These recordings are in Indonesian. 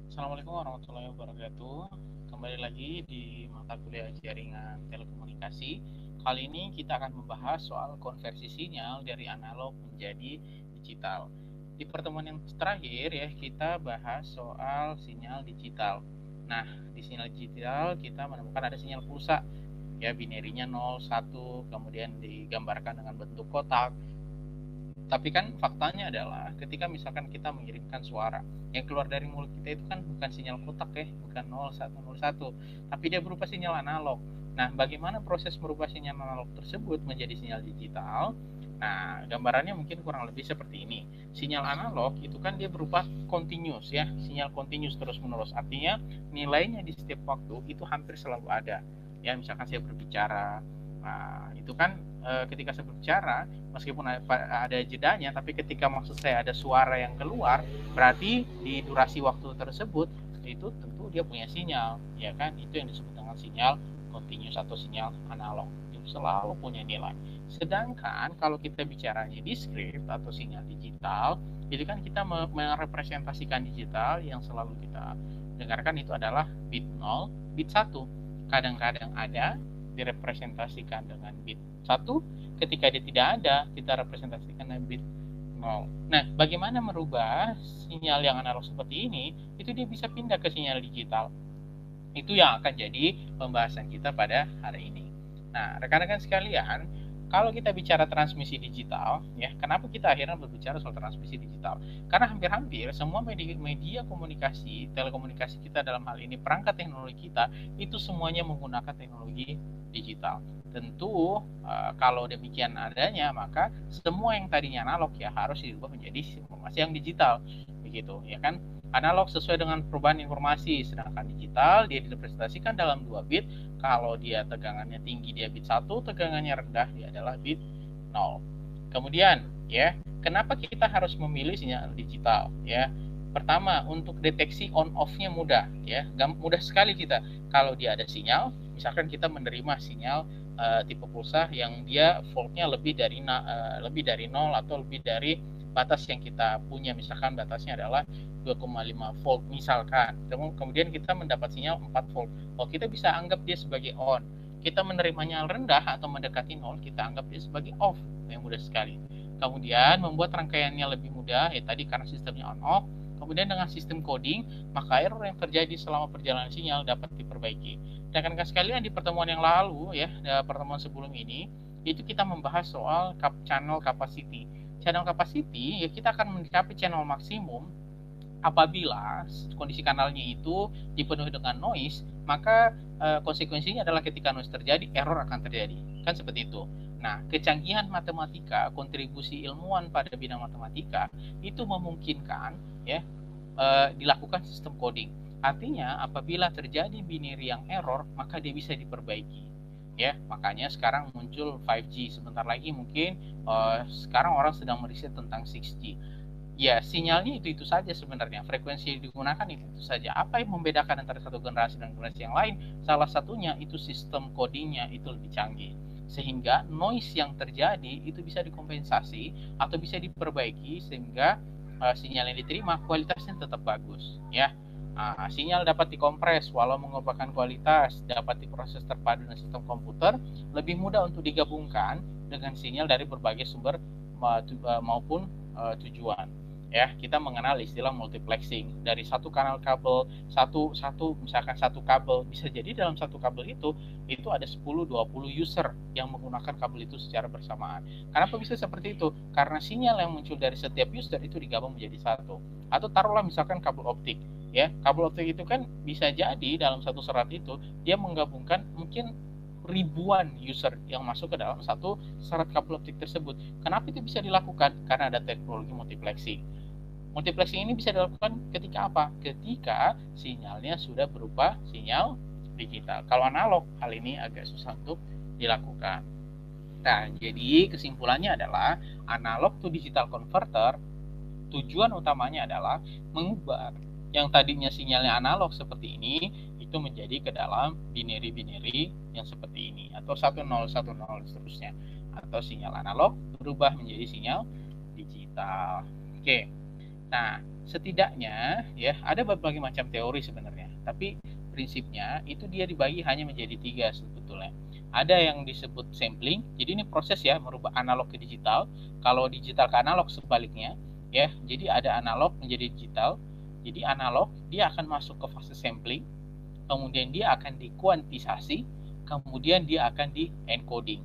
Assalamualaikum warahmatullahi wabarakatuh. Kembali lagi di mata kuliah jaringan telekomunikasi. Kali ini kita akan membahas soal konversi sinyal dari analog menjadi digital. Di pertemuan yang terakhir ya, kita bahas soal sinyal digital. Nah, di sinyal digital kita menemukan ada sinyal pulsa, ya binarinya 0, 1, kemudian digambarkan dengan bentuk kotak. Tapi kan faktanya adalah ketika misalkan kita mengirimkan suara yang keluar dari mulut kita itu kan bukan sinyal kotak ya, bukan 0101, tapi dia berupa sinyal analog. Nah, bagaimana proses merubah sinyal analog tersebut menjadi sinyal digital? Nah, gambarannya mungkin kurang lebih seperti ini. Sinyal analog itu kan dia berupa continuous ya, sinyal continuous terus-menerus. Artinya nilainya di setiap waktu itu hampir selalu ada. Ya, misalkan saya berbicara, nah, itu kan ketika saya berbicara, meskipun ada jedanya, tapi ketika maksud saya ada suara yang keluar, berarti di durasi waktu tersebut itu tentu dia punya sinyal, ya kan? Itu yang disebut dengan sinyal continuous atau sinyal analog. Itu selalu punya nilai. Sedangkan kalau kita bicaranya discrete atau sinyal digital, itu kan kita merepresentasikan digital yang selalu kita dengarkan itu adalah bit 0, bit 1. Kadang-kadang ada direpresentasikan dengan bit 1, ketika dia tidak ada, kita representasikan dengan bit 0. Nah, bagaimana merubah sinyal yang analog seperti ini? Itu dia bisa pindah ke sinyal digital. Itu yang akan jadi pembahasan kita pada hari ini. Nah, rekan-rekan sekalian, kalau kita bicara transmisi digital, ya, kenapa kita akhirnya berbicara soal transmisi digital? Karena hampir-hampir semua media komunikasi, telekomunikasi kita dalam hal ini, perangkat teknologi kita, itu semuanya menggunakan teknologi digital. Tentu kalau demikian adanya, maka semua yang tadinya analog ya harus dirubah menjadi informasi yang digital, begitu, ya kan? Analog sesuai dengan perubahan informasi, sedangkan digital dia direpresentasikan dalam 2 bit. Kalau dia tegangannya tinggi dia bit 1, tegangannya rendah dia adalah bit 0. Kemudian ya, kenapa kita harus memilih sinyal digital ya? Pertama, untuk deteksi on off-nya mudah ya. Mudah sekali kita kalau dia ada sinyal, misalkan kita menerima sinyal tipe pulsa yang dia voltnya lebih dari 0 atau lebih dari batas yang kita punya, misalkan batasnya adalah 2,5 volt misalkan. Kemudian kita mendapat sinyal 4 volt. Oh, kita bisa anggap dia sebagai on. Kita menerimanya rendah atau mendekati 0, kita anggap dia sebagai off. Yang mudah sekali. Kemudian membuat rangkaiannya lebih mudah, ya tadi karena sistemnya on off. Kemudian dengan sistem coding, maka error yang terjadi selama perjalanan sinyal dapat diperbaiki. Rekan-rekan sekalian, di pertemuan yang lalu ya, pertemuan sebelum ini, itu kita membahas soal channel capacity. Channel capacity ya, kita akan mencapai channel maksimum apabila kondisi kanalnya itu dipenuhi dengan noise, maka konsekuensinya adalah ketika noise terjadi, error akan terjadi. Kan seperti itu. Nah, kecanggihan matematika, kontribusi ilmuwan pada bidang matematika itu memungkinkan ya dilakukan sistem coding. Artinya apabila terjadi binary yang error, maka dia bisa diperbaiki. Ya, makanya sekarang muncul 5G. Sebentar lagi mungkin sekarang orang sedang meriset tentang 6G. Ya, sinyalnya itu saja sebenarnya. Frekuensi yang digunakan itu saja. Apa yang membedakan antara satu generasi dan generasi yang lain? Salah satunya itu sistem codingnya itu lebih canggih. Sehingga noise yang terjadi itu bisa dikompensasi atau bisa diperbaiki sehingga sinyal yang diterima kualitasnya tetap bagus. Ya, sinyal dapat dikompres walau mengubahkan kualitas, dapat diproses terpadu dengan sistem komputer, lebih mudah untuk digabungkan dengan sinyal dari berbagai sumber maupun tujuan. Ya, kita mengenal istilah multiplexing. Dari satu kanal kabel, misalkan satu kabel, bisa jadi dalam satu kabel itu ada 10-20 user yang menggunakan kabel itu secara bersamaan. Kenapa bisa seperti itu? Karena sinyal yang muncul dari setiap user itu digabung menjadi satu. Atau taruhlah misalkan kabel optik. Ya, kabel optik itu kan bisa jadi dalam satu serat itu dia menggabungkan mungkin ribuan user yang masuk ke dalam satu serat kabel optik tersebut. Kenapa itu bisa dilakukan? Karena ada teknologi multiplexing. Multiplexing ini bisa dilakukan ketika apa? Ketika sinyalnya sudah berupa sinyal digital. Kalau analog, hal ini agak susah untuk dilakukan. Nah, jadi kesimpulannya adalah analog to digital converter, tujuan utamanya adalah mengubah yang tadinya sinyalnya analog seperti ini itu menjadi ke dalam binary yang seperti ini, atau 1010 seterusnya, atau sinyal analog berubah menjadi sinyal digital. Oke. Nah, setidaknya ya ada berbagai macam teori sebenarnya, tapi prinsipnya itu dia dibagi hanya menjadi 3 sebetulnya. Ada yang disebut sampling, jadi ini proses ya merubah analog ke digital. Kalau digital ke analog sebaliknya ya, jadi ada analog menjadi digital. Jadi analog dia akan masuk ke fase sampling, kemudian dia akan dikuantisasi, kemudian dia akan di encoding.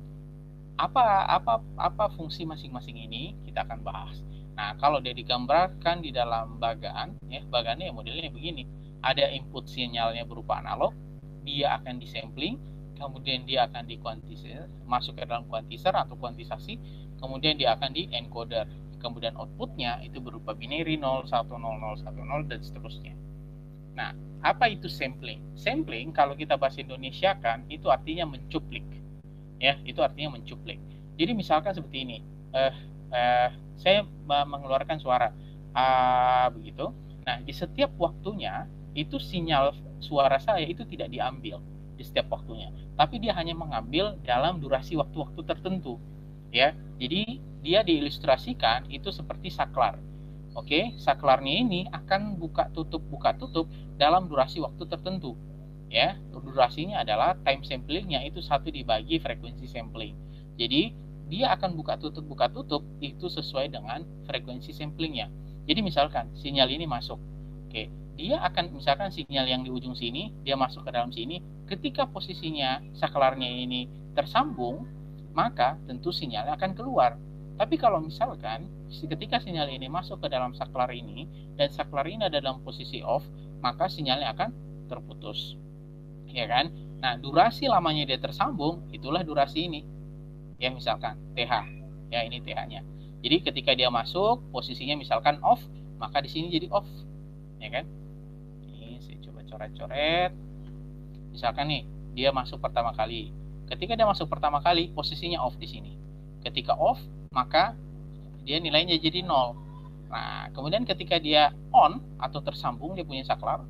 Apa fungsi masing-masing ini kita akan bahas. Nah, kalau dia digambarkan di dalam bagan, ya bagannya modelnya begini. Ada input sinyalnya berupa analog, dia akan disampling, kemudian dia akan dikuantisir, masuk ke dalam kuantizer atau kuantisasi, kemudian dia akan di encoder. Kemudian outputnya itu berupa binary 0, 1, 0, 0, 1, 0, dan seterusnya. Nah, apa itu sampling? Sampling kalau kita bahasa Indonesia kan, itu artinya mencuplik. Ya, itu artinya mencuplik. Jadi misalkan seperti ini, saya mengeluarkan suara begitu. Nah, di setiap waktunya itu sinyal suara saya itu tidak diambil di setiap waktunya, tapi dia hanya mengambil dalam durasi waktu-waktu tertentu. Ya, jadi dia diilustrasikan itu seperti saklar. Oke, saklarnya ini akan buka tutup dalam durasi waktu tertentu. Ya, durasinya adalah time samplingnya itu 1 dibagi frekuensi sampling. Jadi dia akan buka tutup itu sesuai dengan frekuensi samplingnya. Jadi misalkan sinyal ini masuk, oke, dia akan misalkan sinyal yang di ujung sini dia masuk ke dalam sini. Ketika posisinya saklarnya ini tersambung, maka tentu sinyalnya akan keluar. Tapi kalau misalkan ketika sinyal ini masuk ke dalam saklar ini dan saklar ini ada dalam posisi off, maka sinyalnya akan terputus. Ya kan? Nah, durasi lamanya dia tersambung, itulah durasi ini. Ya, misalkan TH. Ya, ini TH-nya. Jadi ketika dia masuk, posisinya misalkan off, maka di sini jadi off. Ya kan? Ini saya coba coret-coret. Misalkan nih, dia masuk pertama kali. Ketika dia masuk pertama kali, posisinya off di sini. Ketika off, maka dia nilainya jadi 0. Nah, kemudian ketika dia on atau tersambung dia punya saklar,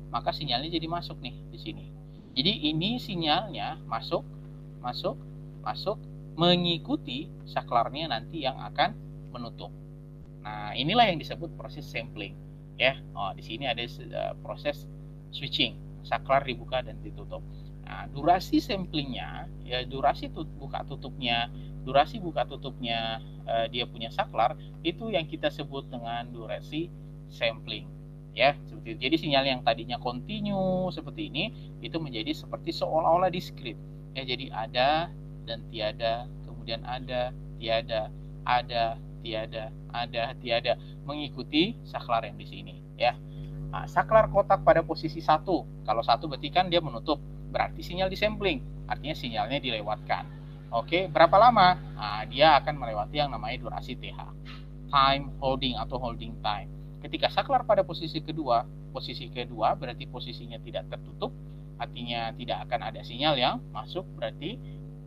maka sinyalnya jadi masuk nih di sini. Jadi ini sinyalnya masuk mengikuti saklarnya nanti yang akan menutup. Nah, inilah yang disebut proses sampling. Ya, di sini ada proses switching, saklar dibuka dan ditutup. Nah, durasi samplingnya, ya durasi buka tutupnya dia punya saklar itu yang kita sebut dengan durasi sampling. Ya, seperti itu. Jadi sinyal yang tadinya continue seperti ini itu menjadi seperti seolah-olah diskrit. Ya, jadi ada dan tiada, kemudian ada, tiada, ada, tiada, mengikuti saklar yang di sini, ya. Nah, saklar kotak pada posisi 1. Kalau 1 berarti kan dia menutup, berarti sinyal disampling, artinya sinyalnya dilewatkan. Oke, berapa lama? Nah, dia akan melewati yang namanya durasi TH, time holding atau holding time. Ketika saklar pada posisi kedua berarti posisinya tidak tertutup, artinya tidak akan ada sinyal yang masuk, berarti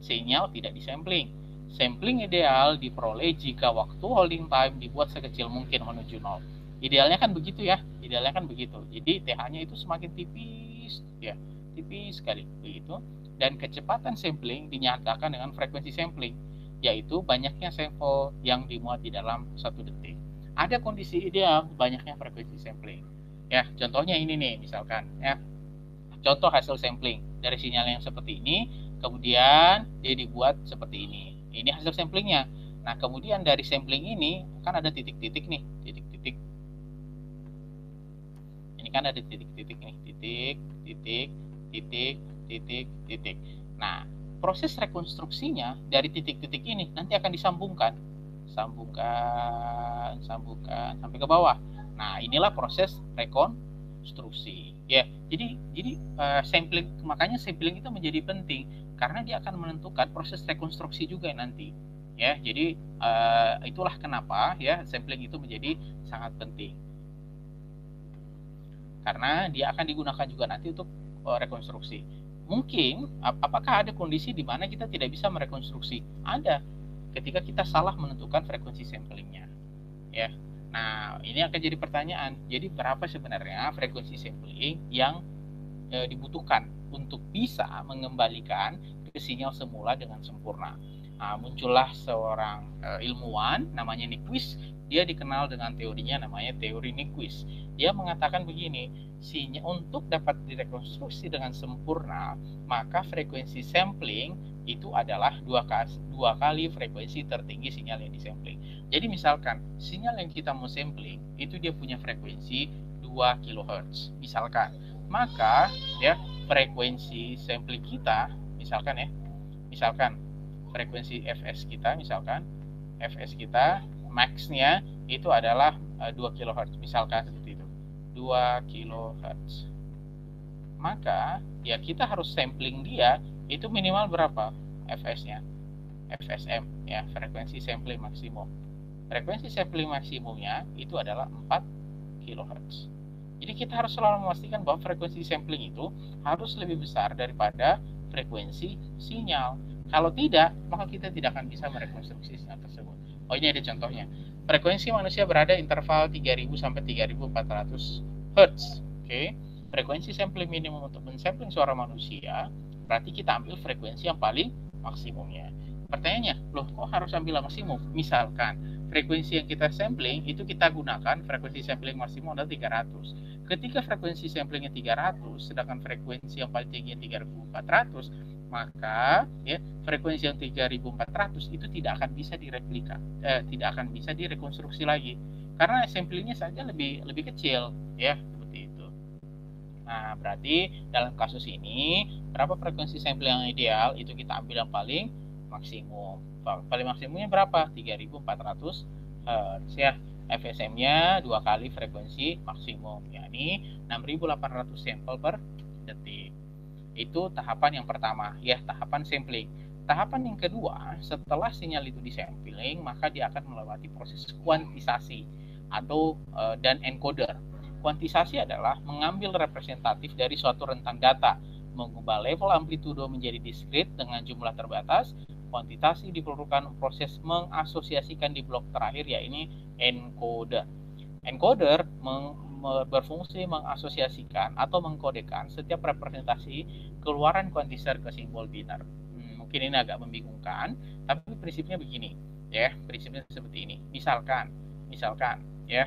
sinyal tidak disampling. Sampling ideal diperoleh jika waktu holding time dibuat sekecil mungkin menuju 0. Idealnya kan begitu ya, Jadi TH-nya itu semakin tipis, ya, tipis sekali begitu. Dan kecepatan sampling dinyatakan dengan frekuensi sampling, yaitu banyaknya sampel yang dimuat di dalam 1 detik. Ada kondisi ideal banyaknya frekuensi sampling. Ya, contohnya ini nih, misalkan ya. Contoh hasil sampling dari sinyal yang seperti ini, kemudian dia dibuat seperti ini. Ini hasil samplingnya. Nah, kemudian dari sampling ini kan ada titik-titik nih, titik-titik. Ini kan ada titik-titik nih, titik. Nah, proses rekonstruksinya dari titik-titik ini nanti akan disambungkan sampai ke bawah. Nah, inilah proses rekonstruksi. Ya, jadi sampling, makanya sampling itu menjadi penting karena dia akan menentukan proses rekonstruksi juga nanti. Ya, jadi itulah kenapa ya sampling itu menjadi sangat penting. Karena dia akan digunakan juga nanti untuk rekonstruksi. Mungkin apakah ada kondisi di mana kita tidak bisa merekonstruksi? Ada. Ketika kita salah menentukan frekuensi samplingnya, ya. Nah, ini akan jadi pertanyaan. Jadi berapa sebenarnya frekuensi sampling yang dibutuhkan untuk bisa mengembalikan ke sinyal semula dengan sempurna? Nah, muncullah seorang ilmuwan namanya Nyquist. Dia dikenal dengan teorinya namanya teori Nyquist. Dia mengatakan begini, untuk dapat direkonstruksi dengan sempurna, maka frekuensi sampling itu adalah dua kali frekuensi tertinggi sinyal yang disampling. Jadi misalkan sinyal yang kita mau sampling itu dia punya frekuensi 2 kHz misalkan, maka ya frekuensi sampling kita misalkan frekuensi Fs kita max-nya itu adalah 2 kHz misalkan seperti itu, 2 kHz. Maka ya kita harus sampling dia itu minimal berapa Fs-nya? FSM ya, frekuensi sampling maksimum. Frekuensi sampling maksimumnya itu adalah 4 kHz. Jadi kita harus selalu memastikan bahwa frekuensi sampling itu harus lebih besar daripada frekuensi sinyal. Kalau tidak, maka kita tidak akan bisa merekonstruksi sinyal tersebut. Oh, ini ada contohnya. Frekuensi manusia berada interval 3000 sampai 3400 Hz. Oke. Frekuensi sampling minimum untuk mensampling suara manusia, berarti kita ambil frekuensi yang paling maksimumnya. Pertanyaannya, loh kok harus ambil maksimum? Misalkan frekuensi yang kita sampling itu kita gunakan frekuensi sampling maksimum adalah 300. Ketika frekuensi samplingnya 300, sedangkan frekuensi yang paling tinggi 3400, maka ya frekuensi yang 3400 itu tidak akan bisa direplika, tidak akan bisa direkonstruksi lagi karena samplingnya saja lebih kecil ya, seperti itu. Nah, berarti dalam kasus ini berapa frekuensi sampling yang ideal itu kita ambil yang paling maksimum. Paling maksimumnya berapa? 3400 Hz ya. FSM-nya 2 kali frekuensi maksimum, yakni 6800 sampel per detik. Itu tahapan yang pertama, ya, tahapan sampling. Tahapan yang kedua, setelah sinyal itu disampling, maka dia akan melewati proses kuantisasi atau dan encoder. Kuantisasi adalah mengambil representatif dari suatu rentang data, mengubah level amplitudo menjadi diskrit dengan jumlah terbatas. Kuantitasi diperlukan proses mengasosiasikan di blok terakhir, yaitu encoder. Encoder berfungsi mengasosiasikan atau mengkodekan setiap representasi keluaran kuantizer ke simbol biner. Mungkin ini agak membingungkan, tapi prinsipnya begini, ya, prinsipnya seperti ini. Misalkan, ya,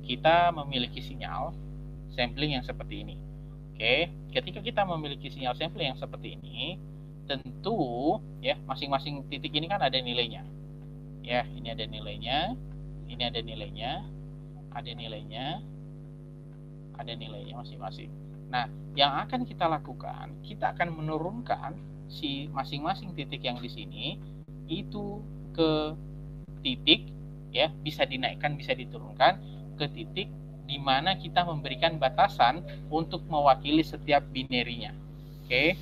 kita memiliki sinyal sampling yang seperti ini. Oke, ketika kita memiliki sinyal sampling yang seperti ini, tentu ya masing-masing titik ini kan ada nilainya. Ya, ini ada nilainya, ini ada nilainya, ada nilainya masing-masing. Nah, yang akan kita lakukan, kita akan menurunkan si masing-masing titik yang di sini itu ke titik ya, bisa dinaikkan, bisa diturunkan ke titik di mana kita memberikan batasan untuk mewakili setiap binarinya. Oke.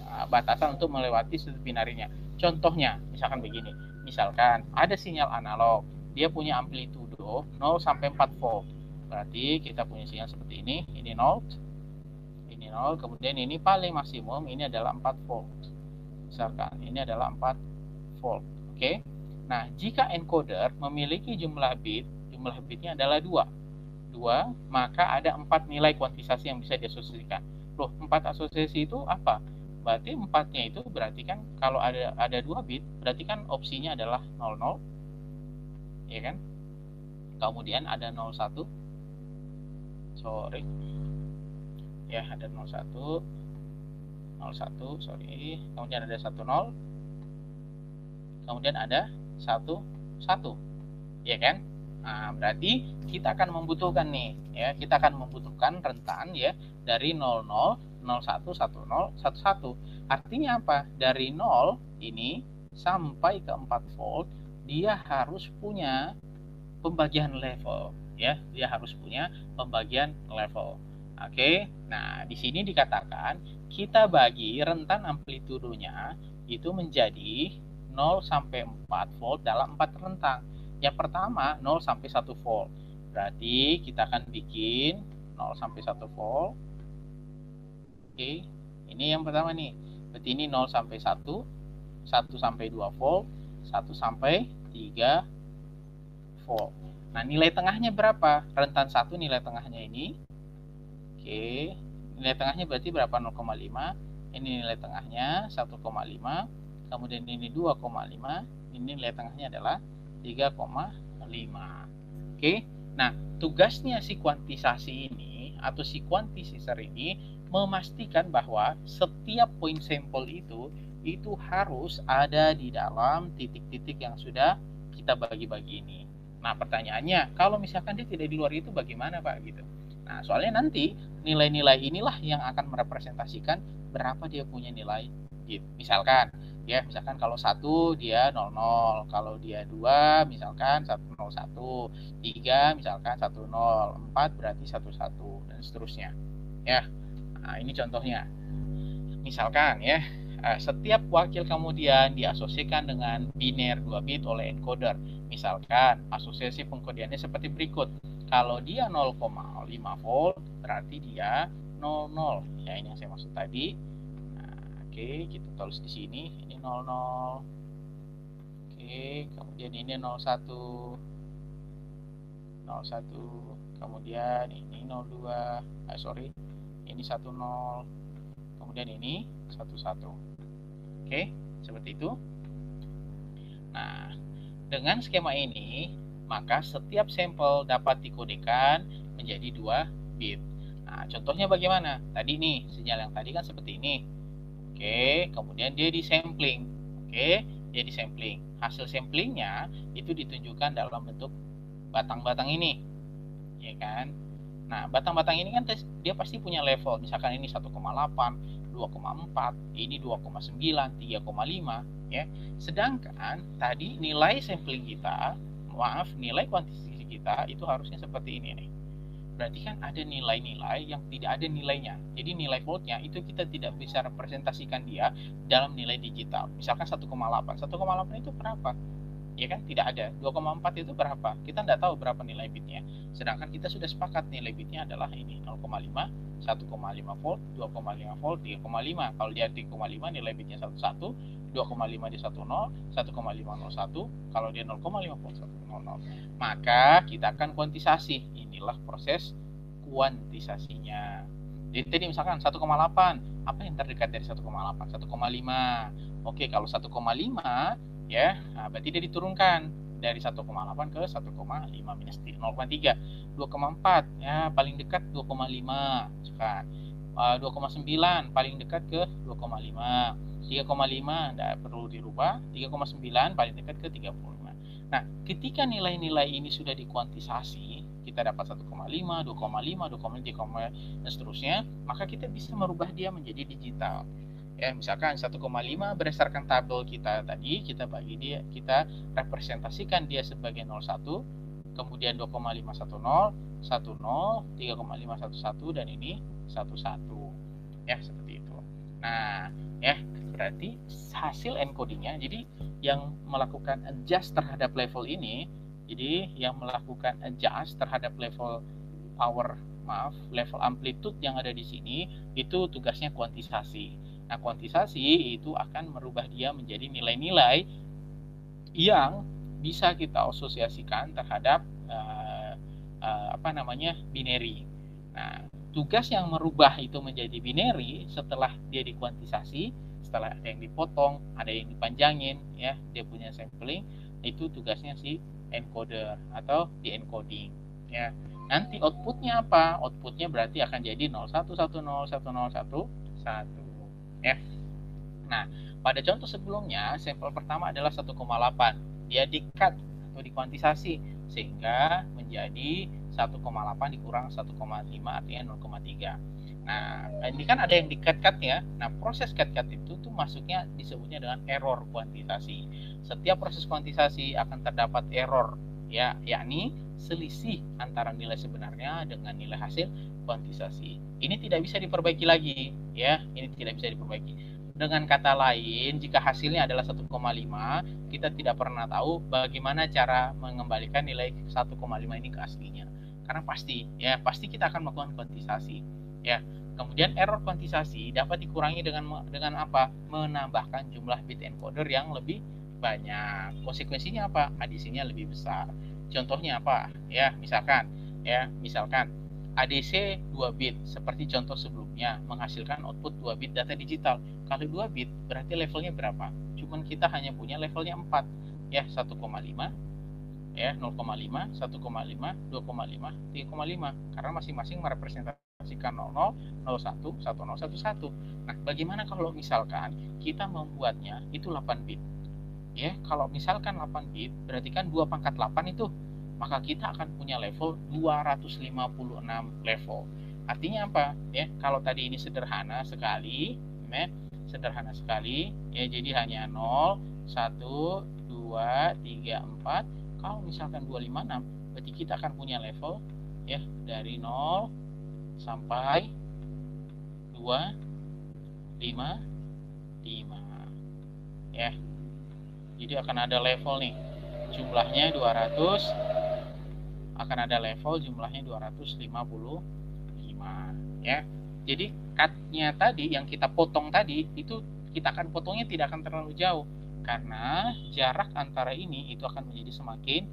Batasan untuk melewati setiap binarinya. Contohnya, misalkan begini. Misalkan ada sinyal analog, dia punya amplitudo 0 sampai 4 volt. Berarti kita punya sinyal seperti ini 0, kemudian ini paling maksimum ini adalah 4 volt. Misalkan ini adalah 4 volt. Oke. Nah, jika encoder memiliki jumlah bitnya adalah 2, maka ada 4 nilai kuantisasi yang bisa diasosiasikan. Loh, 4 asosiasi itu apa? Berarti 4-nya itu berarti kan kalau ada 2 bit, berarti kan opsinya adalah 00, ya kan? Kemudian ada 01, sorry, ya ada 01, sorry, kemudian ada 10, kemudian ada 11, ya kan? Nah, berarti kita akan membutuhkan nih, ya, kita akan membutuhkan rentan ya dari 00, 01, 10, 11. Artinya apa? Dari 0 ini sampai ke 4 volt, dia harus punya pembagian level, ya. Dia harus punya pembagian level. Oke. Nah, di sini dikatakan kita bagi rentan amplitudonya itu menjadi 0 sampai 4 volt dalam 4 rentang. Yang pertama 0 sampai 1 volt. Berarti kita akan bikin 0 sampai 1 volt. Oke, ini yang pertama nih. Berarti ini 0 sampai 1, 1 sampai 2 volt, 1 sampai 3 volt. Nah, nilai tengahnya berapa? Rentan 1 nilai tengahnya ini. Oke, nilai tengahnya berarti berapa? 0,5. Ini nilai tengahnya 1,5. Kemudian ini 2,5. Ini nilai tengahnya adalah 3,5. Oke, nah tugasnya si kuantisasi ini atau si quantisizer ini memastikan bahwa setiap poin sampel itu harus ada di dalam titik-titik yang sudah kita bagi-bagi ini. Nah, pertanyaannya, kalau misalkan dia tidak di luar itu bagaimana, Pak? Gitu. Nah, soalnya nanti nilai-nilai inilah yang akan merepresentasikan berapa dia punya nilai. Gitu. Misalkan kalau 1 dia 00, kalau dia 2 misalkan 101, 3 misalkan 10, 4 berarti 11 dan seterusnya. Ya. Nah, ini contohnya. Misalkan setiap wakil kemudian diasosiasikan dengan biner 2 bit oleh encoder. Misalkan asosiasi pengkodeannya seperti berikut. Kalau dia 0,5 volt berarti dia 00. Ya, ini yang saya maksud tadi. Nah, oke, kita tulis di sini ini 00. Oke, kemudian ini 01. 01. Kemudian ini 02. Ini 10. Kemudian ini 11. Oke, seperti itu. Nah, dengan skema ini, maka setiap sampel dapat dikodekan menjadi 2 bit. Nah, contohnya bagaimana? Tadi nih, sinyal yang tadi kan seperti ini. Oke, kemudian dia disampling. Oke, dia disampling. Hasil samplingnya itu ditunjukkan dalam bentuk batang-batang ini. Ya kan? Nah, batang-batang ini kan dia pasti punya level. Misalkan ini 1,8, 2,4, ini 2,9, 3,5 ya. Sedangkan tadi nilai sampling kita, nilai kuantifikasi kita itu harusnya seperti ini nih. Berarti kan ada nilai-nilai yang tidak ada nilainya. Jadi nilai voltnya itu kita tidak bisa representasikan dia dalam nilai digital. Misalkan 1,8. 1,8 itu berapa? Ya kan tidak ada. 2,4 itu berapa? Kita tidak tahu berapa nilai bitnya. Sedangkan kita sudah sepakat nilai bitnya adalah ini 0,5, 1,5 volt, 2,5 volt, 3,5. Kalau dia 3,5 nilai bitnya 11, 2,5 di 10, 1,501. Kalau dia 0,5 volt 1,00. Maka kita akan kuantisasi. Inilah proses kuantisasinya. Jadi tadi misalkan 1,8, apa yang terdekat dari 1,8? 1,5. Oke, kalau 1,5 ya, nah berarti dia diturunkan dari 1,8 ke 1,5 minus 0,3. 2,4 ya, paling dekat 2,5 misalkan. 2,9 paling dekat ke 2,5. 3,5 tidak perlu dirubah. 3,9 paling dekat ke 35. Nah, ketika nilai-nilai ini sudah dikuantisasi, kita dapat 1,5, 2,5, 2,5, dan seterusnya, maka kita bisa merubah dia menjadi digital. Ya, misalkan 1,5 berdasarkan tabel kita tadi, kita bagi dia, kita representasikan dia sebagai 01, kemudian 2,510, 10, 3,511 dan ini 11. Ya, seperti itu. Nah, ya, berarti hasil encodingnya, jadi yang melakukan adjust terhadap level ini, jadi yang melakukan adjust terhadap level power, level amplitude yang ada di sini, itu tugasnya kuantisasi. Nah, kuantisasi itu akan merubah dia menjadi nilai-nilai yang bisa kita asosiasikan terhadap binary. Nah, tugas yang merubah itu menjadi binary setelah dia dikuantisasi, setelah ada yang dipotong, ada yang dipanjangin, ya, dia punya sampling, itu tugasnya si encoder atau di encoding, ya. Nanti outputnya apa? Outputnya berarti akan jadi 01101011. Ya. Nah, pada contoh sebelumnya, sampel pertama adalah 1,8. Dia di-cut atau dikuantisasi sehingga menjadi 1,8 dikurang 1,5 artinya 0,3. Nah, ini kan ada yang di-cut ya. Nah, proses cut itu tuh masuknya disebutnya dengan error kuantisasi. Setiap proses kuantisasi akan terdapat error, ya, yakni selisih antara nilai sebenarnya dengan nilai hasil kuantisasi. Ini tidak bisa diperbaiki lagi, ya. Ini tidak bisa diperbaiki. Dengan kata lain, jika hasilnya adalah 1,5, kita tidak pernah tahu bagaimana cara mengembalikan nilai 1,5 ini ke aslinya. Karena pasti kita akan melakukan kuantisasi, ya. Kemudian error kuantisasi dapat dikurangi dengan apa? Menambahkan jumlah bit encoder yang lebih banyak. Konsekuensinya apa? Adisinya lebih besar. Contohnya apa? Ya, misalkan ADC 2 bit seperti contoh sebelumnya menghasilkan output 2 bit data digital. Kalau 2 bit berarti levelnya berapa? Cuman kita hanya punya levelnya 4, ya 1,5, ya 0,5, 1,5, 2,5, 3,5 karena masing-masing merepresentasikan 00, 01, 1011. Nah, bagaimana kalau misalkan kita membuatnya itu 8 bit? Ya, kalau misalkan 8 bit berarti kan 2 pangkat 8 itu, maka kita akan punya level 256 level. Artinya apa? Ya, kalau tadi ini sederhana sekali, ya, ya, jadi hanya 0, 1, 2, 3, 4. Kalau misalkan 256, berarti kita akan punya level ya dari 0 sampai 2, 5, 5. Ya. Jadi akan ada level nih. Jumlahnya 200, akan ada level jumlahnya 255 ya. Jadi cutnya tadi yang kita potong tadi itu kita akan potongnya tidak akan terlalu jauh karena jarak antara ini itu akan menjadi semakin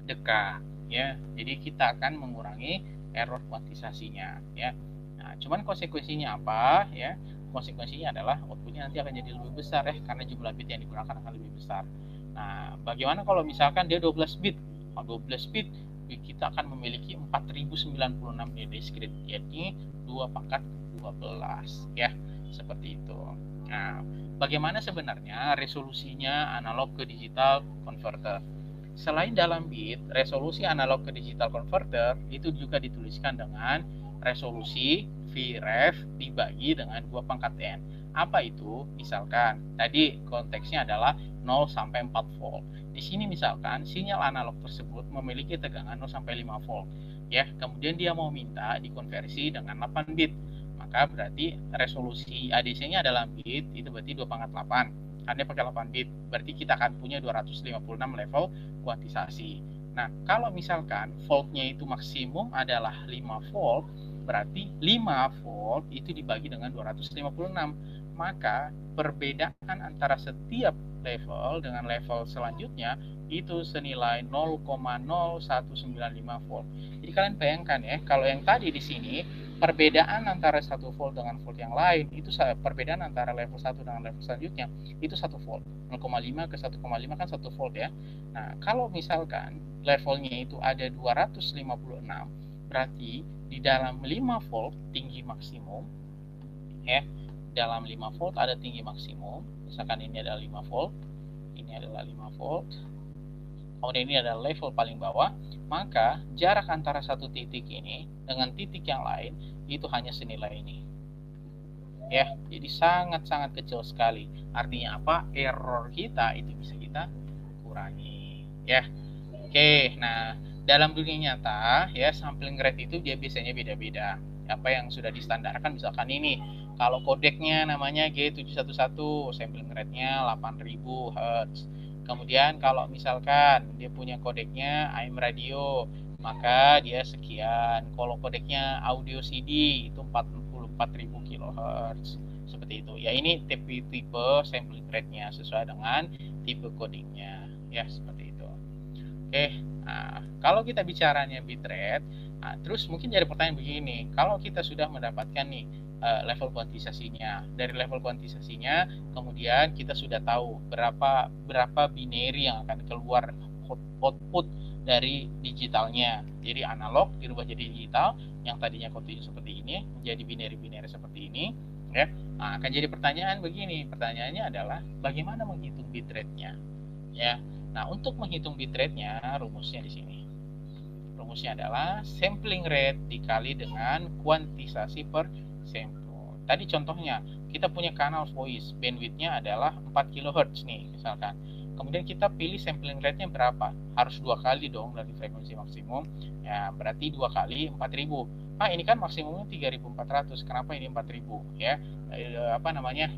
dekat ya. Jadi kita akan mengurangi error kuantisasinya ya. Nah, cuman konsekuensinya apa ya? Konsekuensinya adalah outputnya nanti akan jadi lebih besar ya karena jumlah bit yang digunakan akan lebih besar. Nah, bagaimana kalau misalkan dia 12 bit? 12 bit kita akan memiliki 4096 nilai diskrit, yakni 2 pangkat 12 ya, seperti itu. Nah, bagaimana sebenarnya resolusinya analog ke digital converter? Selain dalam bit, resolusi analog ke digital converter itu juga dituliskan dengan resolusi VREF dibagi dengan 2 pangkat n. Apa itu? Misalkan, tadi konteksnya adalah 0 sampai 4 volt. Di sini misalkan sinyal analog tersebut memiliki tegangan 0 sampai 5 volt. Ya, kemudian dia mau minta dikonversi dengan 8 bit. Maka berarti resolusi ADC-nya dalam bit itu berarti 2 pangkat 8. Karena pakai 8 bit, berarti kita akan punya 256 level kuantisasi. Nah, kalau misalkan voltnya itu maksimum adalah 5 volt, berarti 5 volt itu dibagi dengan 256. Maka perbedaan antara setiap level dengan level selanjutnya itu senilai 0,0195 volt. Jadi kalian bayangkan ya, kalau yang tadi di sini perbedaan antara 1 volt dengan volt yang lain itu perbedaan antara level 1 dengan level selanjutnya itu 1 volt. 0,5 ke 1,5 kan 1 volt ya. Nah, kalau misalkan levelnya itu ada 256, berarti di dalam 5 volt tinggi maksimum ya. Dalam 5 volt ada tinggi maksimum. Misalkan ini adalah 5 volt, ini adalah 5 volt. Kemudian ini adalah level paling bawah, maka jarak antara satu titik ini dengan titik yang lain itu hanya senilai ini. Ya, jadi sangat-sangat kecil sekali. Artinya apa? Error kita itu bisa kita kurangi. Ya. Oke, nah dalam dunia nyata ya sampling rate itu dia biasanya beda-beda. Apa yang sudah distandarkan misalkan ini, kalau kodeknya namanya G711, sampling rate-nya 8000 Hz. Kemudian kalau misalkan dia punya kodeknya AM radio, maka dia sekian. Kalau kodeknya audio CD itu 44.000 kHz. Seperti itu. Ya, ini tipe sampling rate-nya sesuai dengan tipe codingnya. Ya, seperti itu. Oke, nah, kalau kita bicaranya bitrate, nah, terus mungkin jadi pertanyaan begini, kalau kita sudah mendapatkan nih level kuantisasinya, dari level kuantisasinya, kemudian kita sudah tahu berapa binary yang akan keluar output dari digitalnya. Jadi analog dirubah jadi digital, yang tadinya kontinu seperti ini menjadi binary seperti ini, ya. Nah, akan jadi pertanyaan begini, pertanyaannya adalah bagaimana menghitung bitrate-nya, ya. Nah, untuk menghitung bitrate-nya, rumusnya di sini. Rumusnya adalah sampling rate dikali dengan kuantisasi per sampel. Tadi contohnya, kita punya kanal voice, bandwidth-nya adalah 4 kHz nih, misalkan. Kemudian kita pilih sampling rate-nya berapa? Harus 2 kali dong dari frekuensi maksimum. Ya, berarti 2 kali 4000. Ah, ini kan maksimumnya 3400. Kenapa ini 4000? Ya,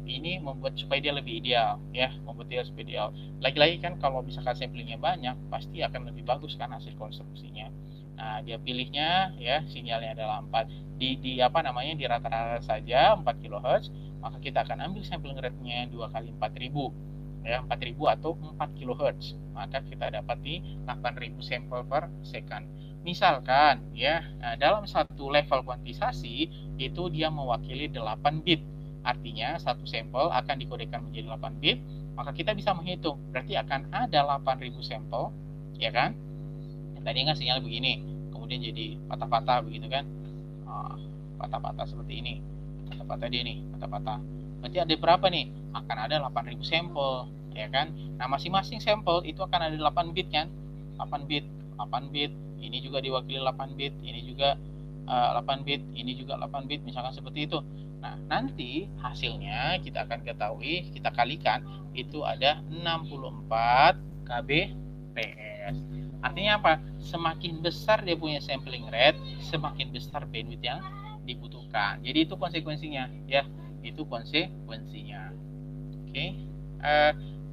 ini membuat supaya dia lebih ideal, ya, membuat dia lebih ideal. Lagi-lagi kan kalau misalkan samplingnya banyak, pasti akan lebih bagus kan hasil konstruksinya. Nah, dia pilihnya ya sinyalnya adalah 4 di rata-rata saja 4 kHz, maka kita akan ambil sampling rate-nya 2 kali 4000. ya 4000 atau 4 kHz, maka kita dapat di 8000 sampel per second. Misalkan ya dalam satu level kuantisasi itu dia mewakili 8 bit, artinya satu sampel akan dikodekan menjadi 8 bit, maka kita bisa menghitung berarti akan ada 8000 sampel, ya kan? Tadi kan sinyal begini, kemudian jadi patah-patah begitu kan, patah-patah seperti ini, patah-patah dia nih, patah-patah. Berarti ada berapa nih? Akan ada 8000 sampel, ya kan? Nah, masing-masing sampel itu akan ada 8 bit kan? 8 bit, 8 bit. Ini juga diwakili 8 bit, ini juga 8 bit, ini juga 8 bit, misalkan seperti itu. Nah, nanti hasilnya kita akan ketahui, kita kalikan itu ada 64 kbps. Artinya apa? Semakin besar dia punya sampling rate, semakin besar bandwidth yang dibutuhkan. Jadi itu konsekuensinya, ya. Itu konsekuensinya. Oke.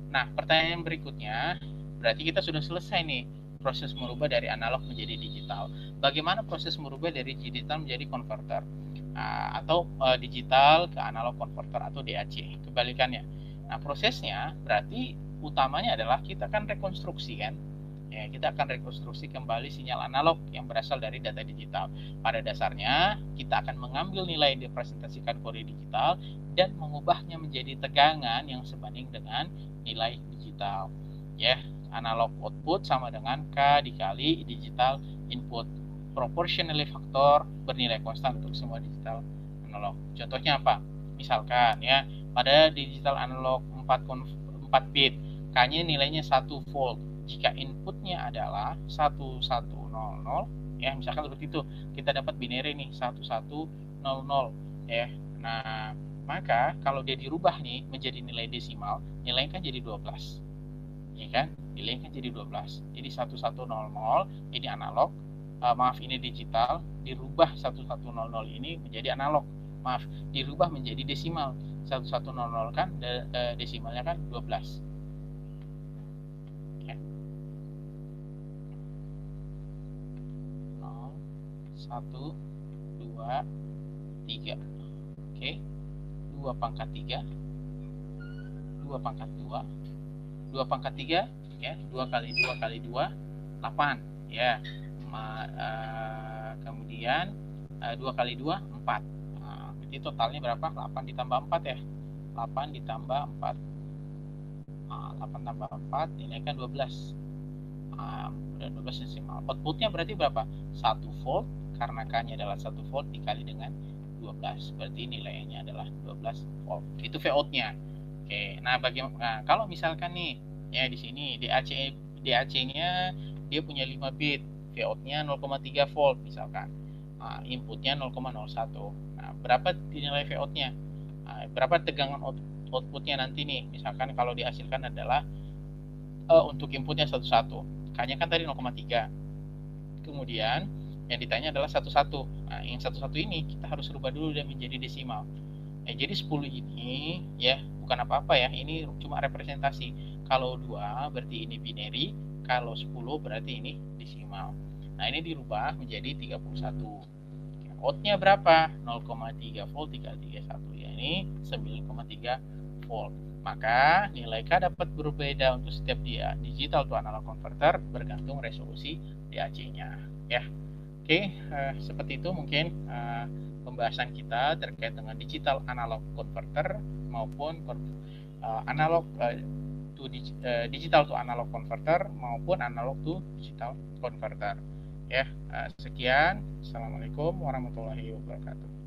Nah, pertanyaan berikutnya, berarti kita sudah selesai nih proses merubah dari analog menjadi digital. Bagaimana proses merubah dari digital menjadi converter? Atau digital ke analog converter atau DAC, kebalikannya. Nah, prosesnya berarti utamanya adalah kita akan rekonstruksi kan. Ya, kita akan rekonstruksi kembali sinyal analog yang berasal dari data digital. Pada dasarnya, kita akan mengambil nilai yang dipresentasikan kode digital dan mengubahnya menjadi tegangan yang sebanding dengan nilai digital. Ya, analog output sama dengan K dikali digital input. Proportionally faktor bernilai konstan untuk semua digital analog. Contohnya apa? Misalkan ya, pada digital analog 4 bit, K-nya nilainya 1 volt. Jika inputnya adalah 1100, ya misalkan seperti itu, kita dapat binary nih 1100 ya. Nah, maka kalau dia dirubah nih menjadi nilai desimal, nilainya kan jadi 12. Ya kan? Nilainya kan jadi 12. Jadi 1100 ini analog, ini digital, dirubah 1100 ini menjadi analog. Dirubah menjadi desimal. 1100 kan desimalnya kan 12. 1, 2, 3. Oke. 2 pangkat 3. 2 pangkat 2. 2 pangkat 3 ya, 2 kali 2 kali 2 8 ya. Kemudian 2 kali 2 4. Berarti totalnya berapa? 8 ditambah 4 ya. 8 ditambah 4. 8 tambah 4 ini kan 12. 12 desimal. Outputnya berarti berapa? 1 volt, karena K-nya adalah 1 volt dikali dengan 12. Berarti nilainya adalah 12 volt. Itu Vout-nya. Oke. Nah, kalau misalkan nih ya di sini DAC-nya dia punya 5 bit, Vout-nya 0,3 volt misalkan. Inputnya 0,01. Nah, berapa nilai Vout-nya? Berapa tegangan outputnya nanti nih? Misalkan kalau dihasilkan adalah untuk inputnya 11, K-nya kan tadi 0,3. Kemudian yang ditanya adalah 11. Nah, yang 11 ini kita harus rubah dulu dan menjadi desimal. Jadi 10 ini ya bukan apa-apa ya, ini cuma representasi. Kalau 2 berarti ini binary, kalau 10 berarti ini desimal. Nah, ini dirubah menjadi 31. Outnya berapa? 0,3 volt dikali 31 ya, ini 9,3 volt. Maka nilai K dapat berbeda untuk setiap digital to analog converter bergantung resolusi DAC-nya ya. Oke, seperti itu mungkin pembahasan kita terkait dengan digital analog converter maupun analog digital to analog converter maupun analog to digital converter ya. Sekian, assalamualaikum warahmatullahi wabarakatuh.